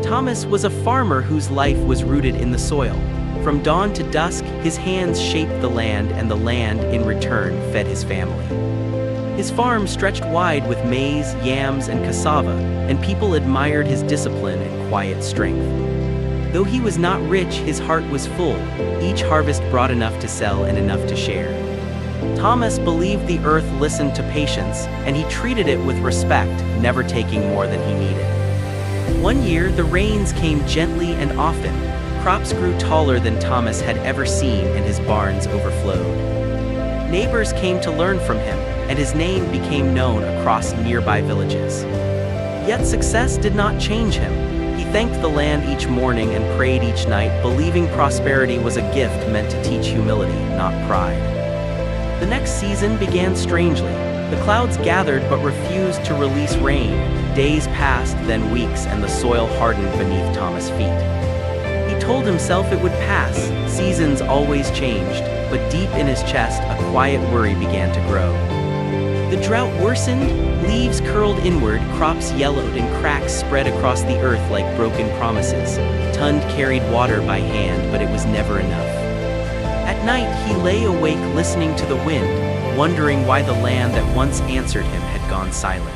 Thomas was a farmer whose life was rooted in the soil. From dawn to dusk, his hands shaped the land, and the land, in return, fed his family. His farm stretched wide with maize, yams, and cassava, and people admired his discipline and quiet strength. Though he was not rich, his heart was full. Each harvest brought enough to sell and enough to share. Thomas believed the earth listened to patience, and he treated it with respect, never taking more than he needed. One year, the rains came gently and often. Crops grew taller than Thomas had ever seen, and his barns overflowed. Neighbors came to learn from him, and his name became known across nearby villages. Yet success did not change him. He thanked the land each morning and prayed each night, believing prosperity was a gift meant to teach humility, not pride. The next season began strangely. The clouds gathered but refused to release rain. Days passed, then weeks, and the soil hardened beneath Thomas' feet. He told himself it would pass. Seasons always changed, but deep in his chest, a quiet worry began to grow. The drought worsened, leaves curled inward, crops yellowed, and cracks spread across the earth like broken promises. Tunde carried water by hand, but it was never enough. At night, he lay awake listening to the wind, wondering why the land that once answered him had gone silent.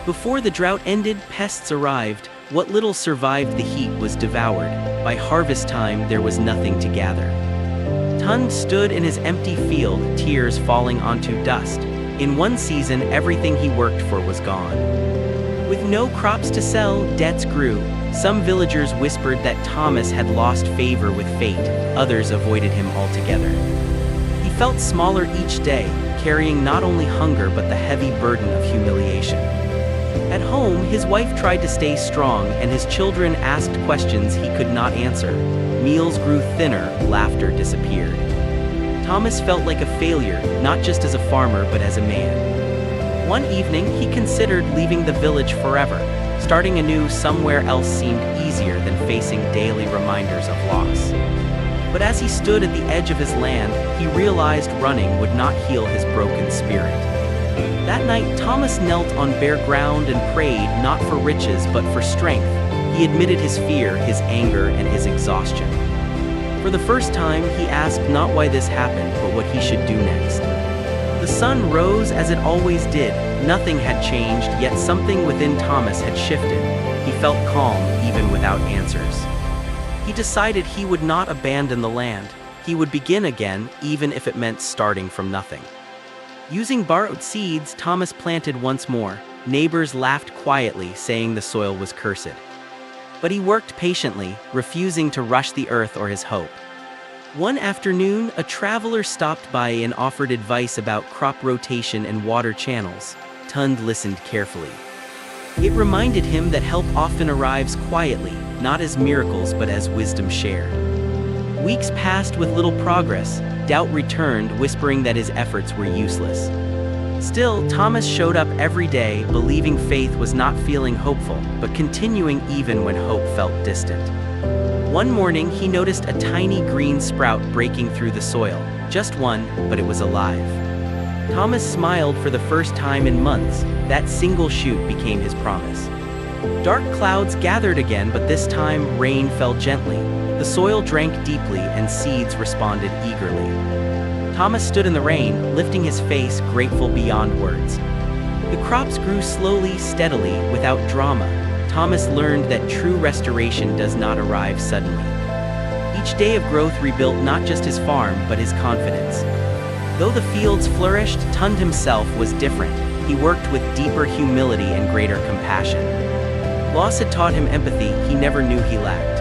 Before the drought ended, pests arrived. What little survived the heat was devoured. By harvest time, there was nothing to gather. Tunde stood in his empty field, tears falling onto dust. In one season, everything he worked for was gone. With no crops to sell, debts grew. Some villagers whispered that Thomas had lost favor with fate. Others avoided him altogether. He felt smaller each day, carrying not only hunger but the heavy burden of humiliation. At home, his wife tried to stay strong, and his children asked questions he could not answer. Meals grew thinner, laughter disappeared. Thomas felt like a failure, not just as a farmer but as a man. One evening, he considered leaving the village forever. Starting anew somewhere else seemed easier than facing daily reminders of loss. But as he stood at the edge of his land, he realized running would not heal his broken spirit. That night, Thomas knelt on bare ground and prayed, not for riches but for strength. He admitted his fear, his anger, and his exhaustion. For the first time, he asked not why this happened, but what he should do next. The sun rose as it always did. Nothing had changed, yet something within Thomas had shifted. He felt calm, even without answers. He decided he would not abandon the land. He would begin again, even if it meant starting from nothing. Using borrowed seeds, Thomas planted once more. Neighbors laughed quietly, saying the soil was cursed. But he worked patiently, refusing to rush the earth or his hope. One afternoon, a traveler stopped by and offered advice about crop rotation and water channels. Tunde listened carefully. It reminded him that help often arrives quietly, not as miracles but as wisdom shared. Weeks passed with little progress. Doubt returned, whispering that his efforts were useless. Still, Thomas showed up every day, believing faith was not feeling hopeful, but continuing even when hope felt distant. One morning, he noticed a tiny green sprout breaking through the soil. Just one, but it was alive. Thomas smiled for the first time in months. That single shoot became his promise. Dark clouds gathered again, but this time, rain fell gently. The soil drank deeply, and seeds responded eagerly. Thomas stood in the rain, lifting his face, grateful beyond words. The crops grew slowly, steadily, without drama. Thomas learned that true restoration does not arrive suddenly. Each day of growth rebuilt not just his farm, but his confidence. Though the fields flourished, Tunde himself was different. He worked with deeper humility and greater compassion. Loss had taught him empathy he never knew he lacked.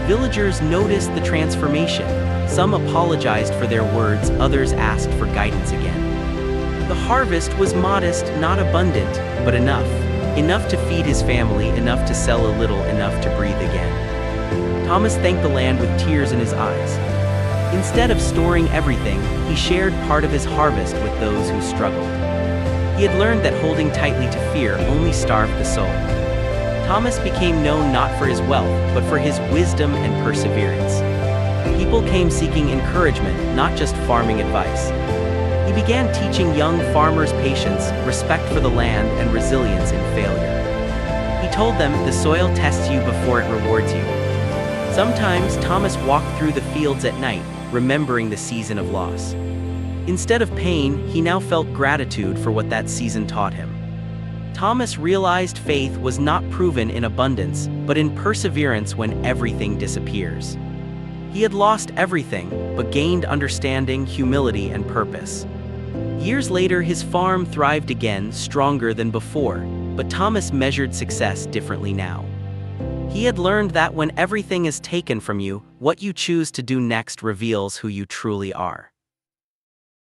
Villagers noticed the transformation. Some apologized for their words, others asked for guidance again. The harvest was modest, not abundant, but enough. Enough to feed his family, enough to sell a little, enough to breathe again. Thomas thanked the land with tears in his eyes. Instead of storing everything, he shared part of his harvest with those who struggled. He had learned that holding tightly to fear only starved the soul. Thomas became known not for his wealth, but for his wisdom and perseverance. People came seeking encouragement, not just farming advice. He began teaching young farmers patience, respect for the land, and resilience in failure. He told them, the soil tests you before it rewards you. Sometimes Thomas walked through the fields at night, remembering the season of loss. Instead of pain, he now felt gratitude for what that season taught him. Thomas realized faith was not proven in abundance, but in perseverance when everything disappears. He had lost everything, but gained understanding, humility, and purpose. Years later, his farm thrived again, stronger than before, but Thomas measured success differently now. He had learned that when everything is taken from you, what you choose to do next reveals who you truly are.